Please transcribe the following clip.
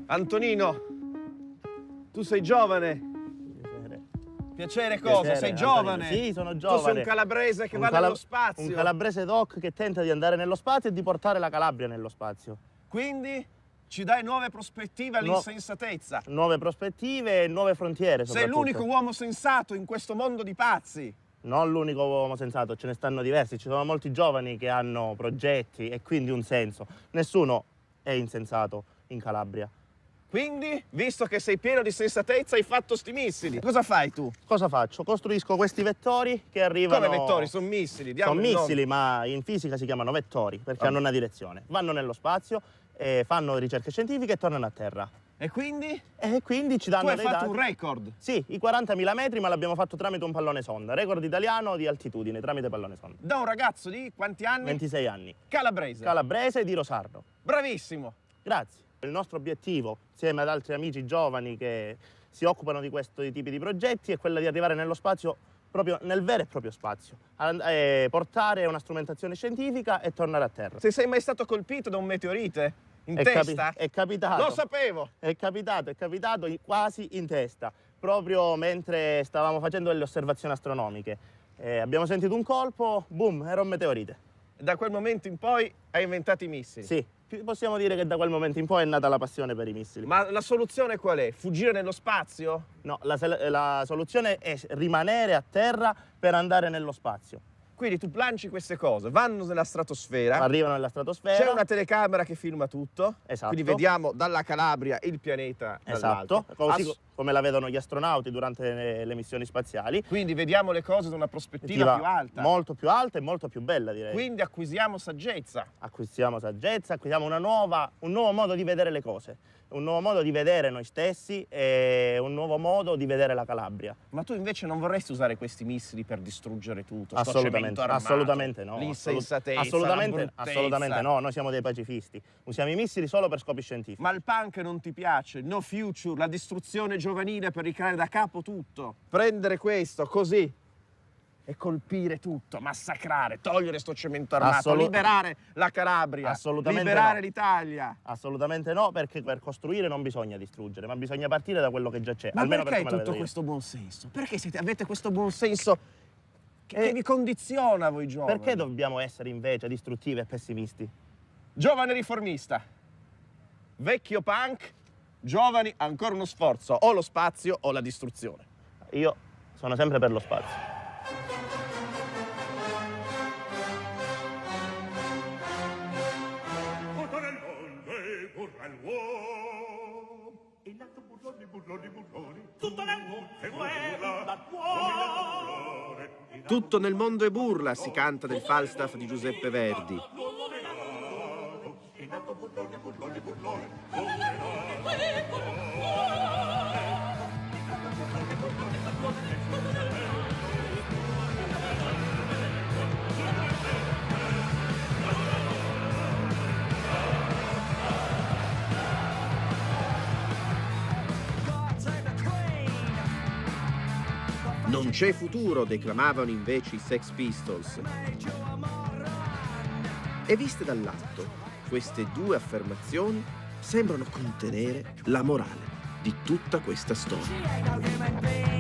Antonino, tu sei giovane. Piacere cosa? Piacere, Sei Antonino. giovane? Sì, sono giovane. Tu sei un calabrese che va nello spazio. Un calabrese doc che tenta di andare nello spazio e di portare la Calabria nello spazio. Quindi ci dai nuove prospettive all'insensatezza. Nuove prospettive e nuove frontiere, Sei l'unico uomo sensato in questo mondo di pazzi. Non l'unico uomo sensato, ce ne stanno diversi. Ci sono molti giovani che hanno progetti e quindi un senso. Nessuno è insensato in Calabria. Quindi, visto che sei pieno di sensatezza, hai fatto sti missili. Cosa fai tu? Cosa faccio? Costruisco questi vettori che arrivano... Come vettori? Sono missili. Sono missili, ma in fisica si chiamano vettori perché hanno una direzione. Vanno nello spazio, fanno ricerche scientifiche e tornano a terra. E quindi? E quindi ci danno dei dati. Tu hai fatto dati. un record? Sì, i 40.000 metri, ma l'abbiamo fatto tramite un pallone sonda. Record italiano di altitudine tramite pallone sonda. Da un ragazzo di quanti anni? 26 anni. Calabrese. Calabrese di Rosarno. Bravissimo. Grazie. Il nostro obiettivo, insieme ad altri amici giovani che si occupano di questi tipi di progetti, è quello di arrivare nello spazio, proprio nel vero e proprio spazio, portare una strumentazione scientifica e tornare a terra. Se sei mai stato colpito da un meteorite in testa? È capitato. Lo sapevo! È capitato quasi in testa, proprio mentre stavamo facendo delle osservazioni astronomiche. Abbiamo sentito un colpo, boom, era un meteorite. Da quel momento in poi hai inventato i missili? Sì. Possiamo dire che da quel momento in poi è nata la passione per i missili. Ma la soluzione qual è? Fuggire nello spazio? No, la soluzione è rimanere a terra per andare nello spazio. Quindi tu lanci queste cose, vanno nella stratosfera. Arrivano nella stratosfera. C'è una telecamera che filma tutto. Esatto. Quindi vediamo dalla Calabria il pianeta dall'alto. Esatto, così come la vedono gli astronauti durante le missioni spaziali. Quindi vediamo le cose da una prospettiva più alta. Molto più alta e molto più bella, direi. Quindi acquisiamo saggezza. Acquisiamo un nuovo modo di vedere le cose, un nuovo modo di vedere noi stessi e un nuovo modo di vedere la Calabria. Ma tu invece non vorresti usare questi missili per distruggere tutto? Assolutamente no. L'insensatezza, assolutamente no, noi siamo dei pacifisti. Usiamo i missili solo per scopi scientifici. Ma il punk non ti piace? No future, la distruzione giovanile per ricreare da capo tutto. Prendere questo così e colpire tutto, massacrare, togliere sto cemento armato, liberare la Calabria, liberare l'Italia. Assolutamente no, perché per costruire non bisogna distruggere, ma bisogna partire da quello che già c'è. Ma almeno perché per come tutto questo buonsenso? Perché avete questo buonsenso che vi condiziona voi giovani? Perché dobbiamo essere invece distruttivi e pessimisti? Giovane riformista, vecchio punk, giovani, ancora uno sforzo, o lo spazio o la distruzione. Io sono sempre per lo spazio. Tutto nel mondo è burla, si canta del Falstaff di Giuseppe Verdi. Non c'è futuro, declamavano invece i Sex Pistols. E viste dall'alto, queste due affermazioni sembrano contenere la morale di tutta questa storia.